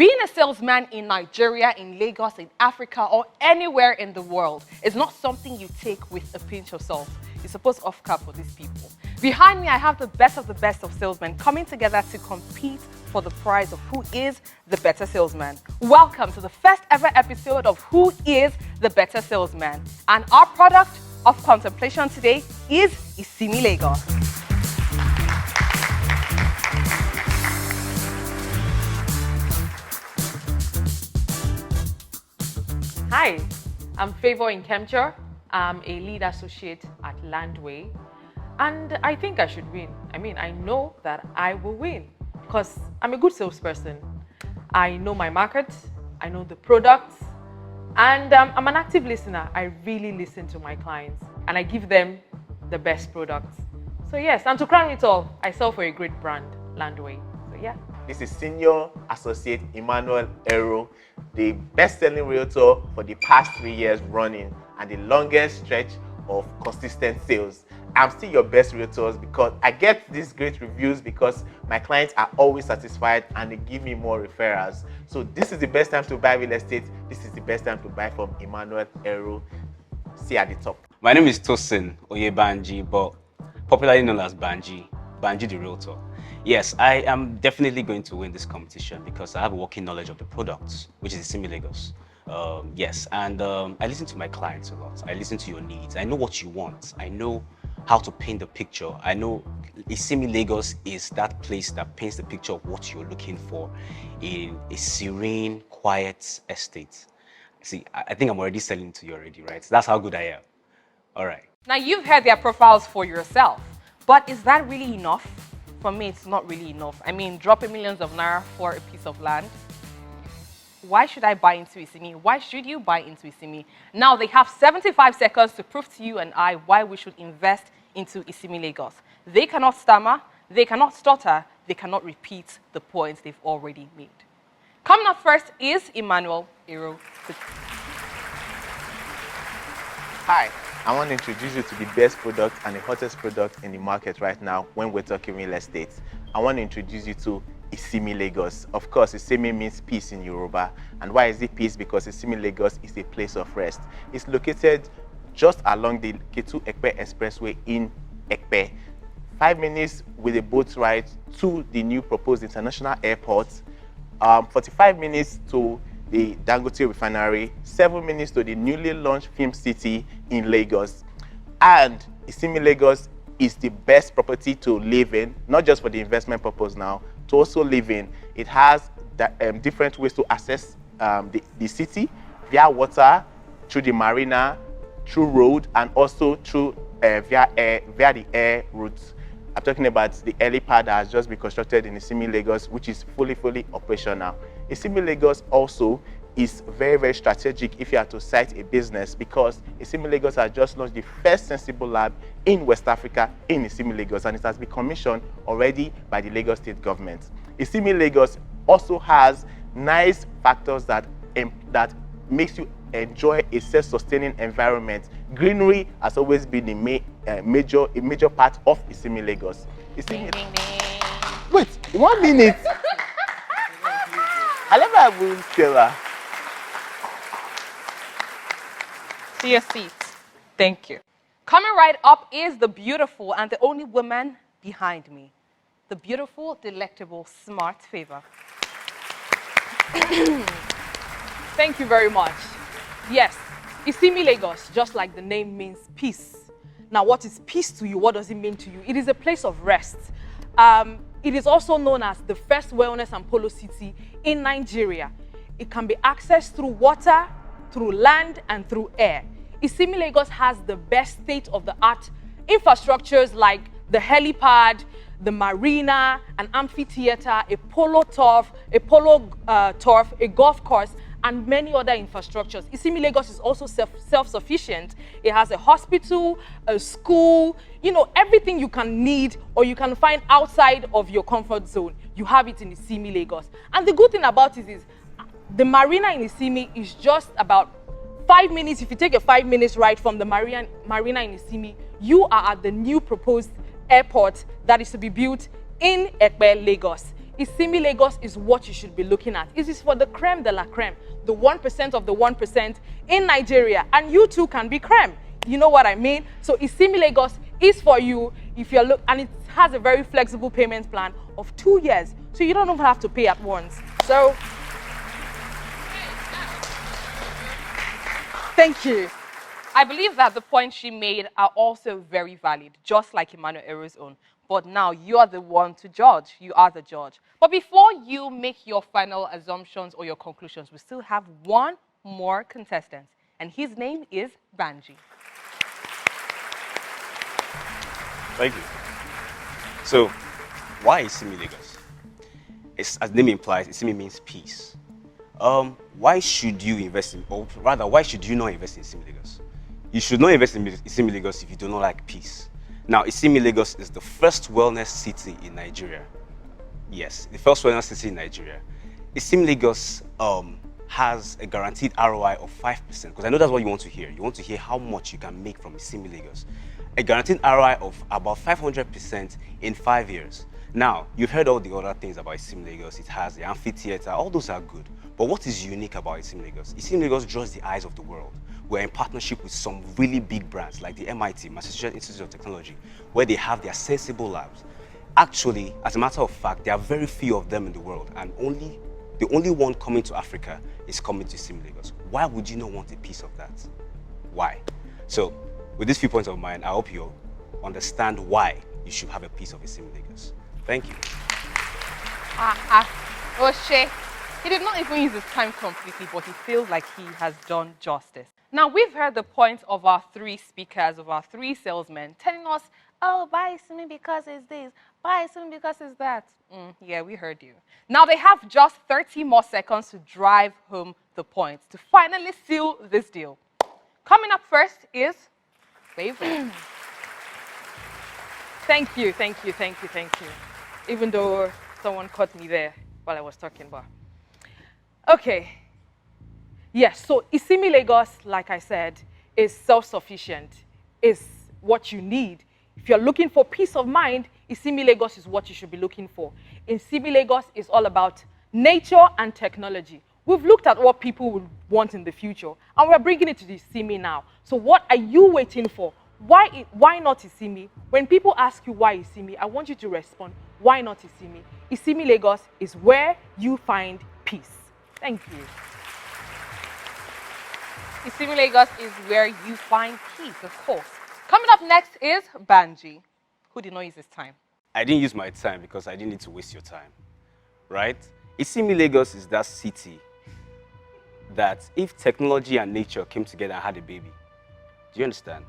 Being a salesman in Nigeria, in Lagos, in Africa, or anywhere in the world is not something you take with a pinch of salt. You're supposed to off-cap for these people. Behind me, I have the best of salesmen coming together to compete for the prize of who is the better salesman. Welcome to the first ever episode of Who is the Better Salesman? And our product of contemplation today is Isimi Lagos. Hi, I'm Favor Nkemcha. I'm a lead associate at Landway, and I think I should win. I know that I will win because I'm a good salesperson. I know my market, I know the products, and I'm an active listener. I really listen to my clients, and I give them the best products. So yes, and to crown it all, I sell for a great brand, Landway. So yeah. This is Senior Associate Emmanuel Ero, the best-selling realtor for the past 3 years running and the longest stretch of consistent sales. I'm still your best realtors because I get these great reviews because my clients are always satisfied and they give me more referrals. So this is the best time to buy real estate. This is the best time to buy from Emmanuel Ero. See at the top. My name is Tosin Oyebanji, but popularly known as Banji the Realtor. Yes, I am definitely going to win this competition because I have a working knowledge of the products, which is Isimi Lagos. Yes, and I listen to my clients a lot. I listen to your needs. I know what you want. I know how to paint the picture. I know Isimi Lagos is that place that paints the picture of what you're looking for in a serene, quiet estate. See, I think I'm already selling to you already, right? That's how good I am. All right. Now, you've heard their profiles for yourself, but is that really enough? For me, it's not really enough. Dropping millions of naira for a piece of land. Why should I buy into Isimi? Why should you buy into Isimi? Now, they have 75 seconds to prove to you and I why we should invest into Isimi Lagos. They cannot stammer, they cannot stutter, they cannot repeat the points they've already made. Coming up first is Emmanuel Ero. Hi, I want to introduce you to the best product and the hottest product in the market right now when we're talking real estate. I want to introduce you to Isimi Lagos. Of course, Isimi means peace in Yoruba. And why is it peace? Because Isimi Lagos is a place of rest. It's located just along the Ketu-Ekpe Expressway in Ekpe. 5 minutes with a boat ride to the new proposed international airport. 45 minutes to the Dangote refinery, 7 minutes to the newly launched Film City in Lagos. And Isimi Lagos is the best property to live in, not just for the investment purpose now, to also live in. It has different ways to access the city via water, through the marina, through road, and also through via the air routes. I'm talking about the helipad that has just been constructed in Isimi Lagos, which is fully operational. Isimi Lagos also is very strategic if you are to cite a business because Isimi Lagos has just launched the first sensible lab in West Africa in Isimi Lagos, and it has been commissioned already by the Lagos state government. Isimi Lagos also has nice factors that makes you enjoy a self-sustaining environment. Greenery has always been a major part of Isimi Lagos. Ding, ding, ding. Wait, 1 minute. I never have a seller. To your seat. Thank you. Coming right up is the beautiful and the only woman behind me. The beautiful, delectable, smart Favor. Thank you very much. Yes, Isimi Lagos, just like the name means peace. Now, what is peace to you? What does it mean to you? It is a place of rest. It is also known as the first wellness and polo city in Nigeria. It can be accessed through water, through land, and through air. Isimi Lagos has the best state-of-the-art infrastructures like the helipad, the marina, an amphitheater, a polo turf, a golf course, and many other infrastructures. Isimi Lagos is also self-sufficient. It has a hospital, a school, everything you can need or you can find outside of your comfort zone. You have it in Isimi Lagos. And the good thing about it is the marina in Isimi is just about 5 minutes. If you take a 5 minutes ride from the marina in Isimi, you are at the new proposed airport that is to be built in Ekpe, Lagos. Isimi Lagos is what you should be looking at. It is for the creme de la creme, the 1% of the 1% in Nigeria. And you too can be creme. You know what I mean? So Isimi Lagos is for you if you're and it has a very flexible payment plan of 2 years. So you don't even have to pay at once. So thank you. I believe that the points she made are also very valid, just like Emmanuel Ero's own. But now you are the one to judge. You are the judge. But before you make your final assumptions or your conclusions, we still have one more contestant. And his name is Banji. Thank you. So, why Isimi Lagos? As the name implies, Isimi means peace. Why should you invest in, or rather, why should you not invest in Isimi Lagos? You should not invest in Isimi Lagos if you do not like peace. Now, Isimi Lagos is the first wellness city in Nigeria. Yes, the first wellness city in Nigeria. Isimi Lagos has a guaranteed ROI of 5%, because I know that's what you want to hear. You want to hear how much you can make from Isimi Lagos. A guaranteed ROI of about 500% in 5 years. Now, you've heard all the other things about Isimi Lagos. It has the amphitheater, all those are good. But what is unique about Isimi Lagos? Isimi Lagos draws the eyes of the world. We're in partnership with some really big brands like the MIT, Massachusetts Institute of Technology, where they have their sensible labs. Actually, as a matter of fact, there are very few of them in the world, and the only one coming to Africa is coming to Isimi Lagos. Why would you not want a piece of that? Why? So, with these few points of mine, I hope you'll understand why you should have a piece of Isimi Lagos. Thank you. Oshe, he did not even use his time completely, but he feels like he has done justice. Now, we've heard the points of our 3 speakers, of our 3 salesmen, telling us, oh, buy Isimi because it's this, buy Isimi because it's that. Yeah, we heard you. Now, they have just 30 more seconds to drive home the points, to finally seal this deal. Coming up first is Favorite. Thank you. Even though someone caught me there while I was talking about. Okay. Yes, so Isimi Lagos, like I said, is self-sufficient, is what you need. If you're looking for peace of mind, Isimi Lagos is what you should be looking for. Isimi Lagos is all about nature and technology. We've looked at what people would want in the future, and we're bringing it to the Isimi now. So what are you waiting for? Why not Isimi? When people ask you why Isimi, I want you to respond, why not Isimi? Isimi Lagos is where you find peace. Thank you. Isimi Lagos is where you find peace, of course. Coming up next is Banji, who did not use his time. I didn't use my time because I didn't need to waste your time, right? Isimi Lagos is that city that if technology and nature came together and had a baby, do you understand?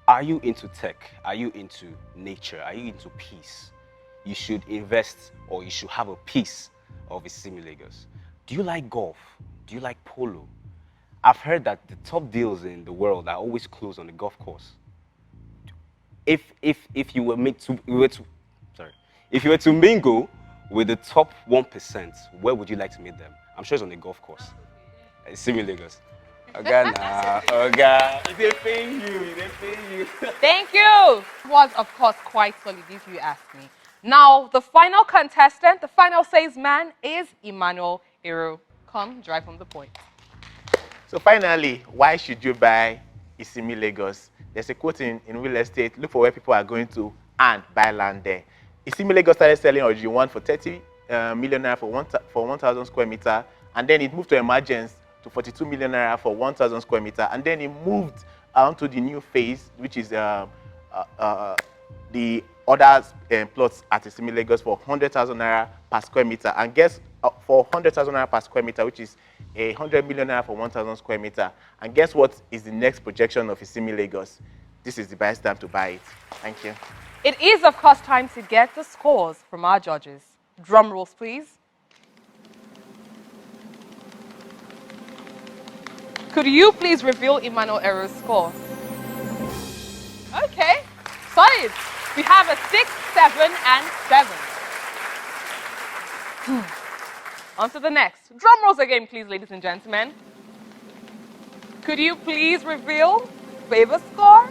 Are you into tech? Are you into nature? Are you into peace? You should invest, or you should have a piece of Isimi Lagos. Do you like golf? Do you like polo? I've heard that the top deals in the world are always closed on the golf course. If you were to mingle with the top 1%, where would you like to meet them? I'm sure it's on the golf course. Isimi Lagos. Oga, they paying you. Thank you. It was, of course, quite solid if you ask me. Now, the final contestant, the final salesman is Emmanuel Ero. Come, drive home the point. So finally, why should you buy Isimi Lagos? There's a quote in real estate, look for where people are going to and buy land there. Isimi Lagos started selling Origin 1 for 30 million naira for 1,000 square meter, and then it moved to Emergence to 42 million naira for 1,000 square meter, and then it moved on to the new phase, which is the other plots at Isimi Lagos for 100,000 naira per square meter. And guess for 100,000 naira per square meter, which is 100 million naira for 1,000 square meter. And guess what is the next projection of Isimi Lagos? This is the best time to buy it. Thank you. It is, of course, time to get the scores from our judges. Drum rolls, please. Could you please reveal Emmanuel Ero's score? Okay, solid. We have a 6, 7, and 7. On to the next. Drum rolls again, please, ladies and gentlemen. Could you please reveal Favor's score?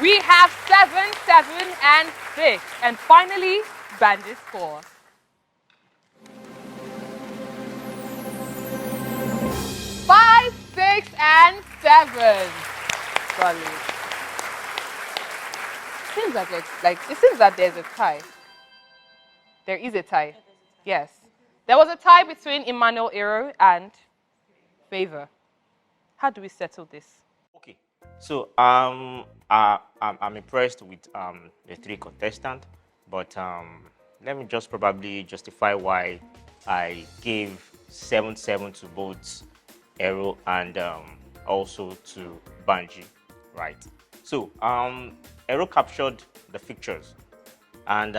We have 7, 7, and 6. And finally, Banji's score. 5, 6, and 7. Solid. It seems that there's a tie. There is a tie. Yes. There was a tie between Emmanuel Ero and Favor. How do we settle this? Okay, so I'm impressed with the 3 contestants, but let me just probably justify why I gave 7-7 to both Aero and also to Banji, right? So Aero captured the pictures, and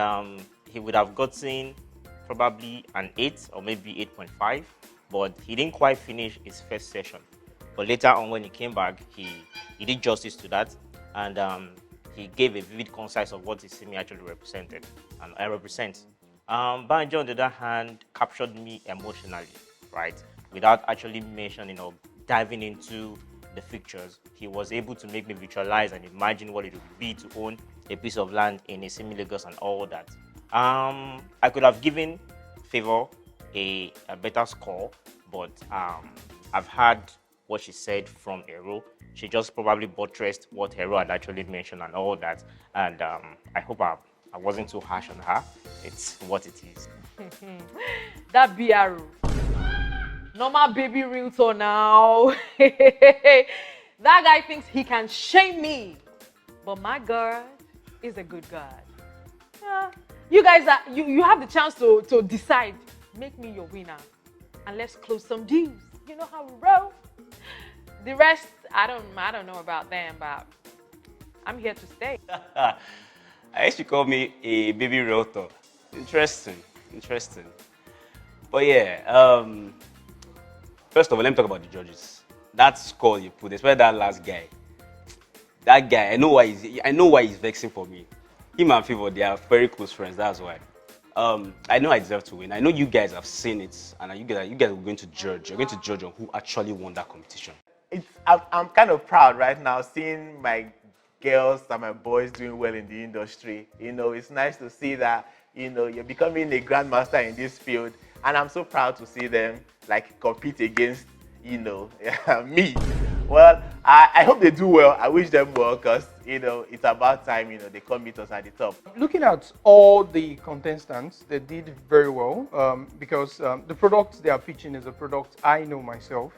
he would have gotten probably an 8 or maybe 8.5, but he didn't quite finish his first session. But later on, when he came back, he did justice to that, and he gave a vivid concise of what his semi actually represented and I represent. Banjo, on the other hand, captured me emotionally, right? Without actually mentioning or diving into the pictures, he was able to make me visualize and imagine what it would be to own a piece of land in a semi-Lagos and all that. I could have given Favor a better score, but I've had what she said from Hero. She just probably buttressed what Hero had actually mentioned and all that. And I hope I wasn't too harsh on her. It's what it is. That BRO. Normal baby realtor now. That guy thinks he can shame me. But my God is a good God. Yeah. You guys, you have the chance to decide. Make me your winner. And let's close some deals. You know how we roll. The rest, I don't know about them, but I'm here to stay. I used to call me a baby realtor. Interesting. But yeah, first of all, let me talk about the judges. That score you put, especially that last guy. That guy, I know why he's vexing for me. Him and Favor, they are very close friends. That's why. I know I deserve to win. I know you guys have seen it, and you guys are going to judge. You're going to judge on who actually won that competition. I'm kind of proud right now seeing my girls and my boys doing well in the industry. You know, it's nice to see that, you know, you're becoming a grandmaster in this field, and I'm so proud to see them like compete against, you know, me. Well, I hope they do well. I wish them well, because, you know, it's about time, you know, they come meet us at the top. Looking at all the contestants, they did very well because the product they are pitching is a product I know myself,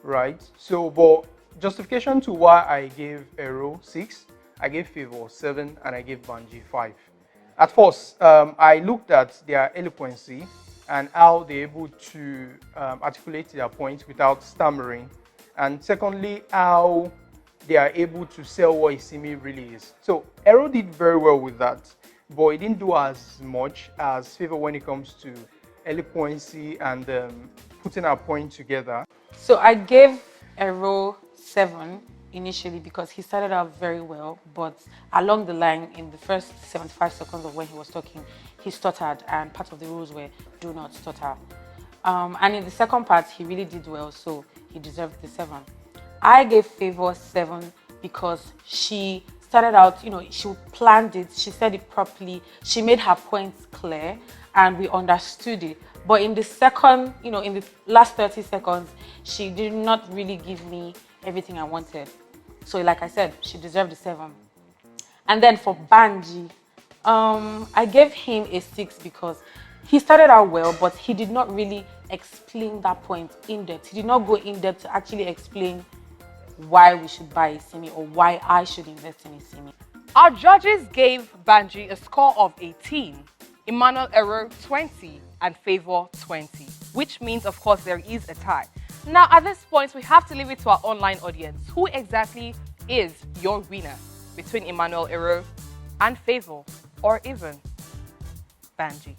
right? So, but justification to why I gave Aero 6, I gave Favor 7, and I gave Banji 5. At first, I looked at their eloquency and how they're able to articulate their points without stammering. And secondly, how they are able to sell what Isimi really is. So Aero did very well with that, but it didn't do as much as Favor when it comes to eloquency and putting our point together. So I gave Aero 7 initially because he started out very well, but along the line, in the first 75 seconds of when he was talking, he stuttered, and part of the rules were do not stutter. And in the second part, he really did well, so he deserved the 7. I gave Favor 7 because she started out, you know, she planned it, she said it properly, she made her points clear, and we understood it. But in the second, you know, in the last 30 seconds, she did not really give me everything I wanted. So like I said, she deserved the 7. And then for Banji, I gave him a 6 because he started out well, but he did not really explain that point in depth. He did not go in depth to actually explain why we should buy a Simi or why I should invest in a Simi. Our judges gave Banji a score of 18, Emmanuel Ero 20, and Favor 20, which means, of course, there is a tie. Now, at this point, we have to leave it to our online audience. Who exactly is your winner between Emmanuel Ero and Favor, or even Banji?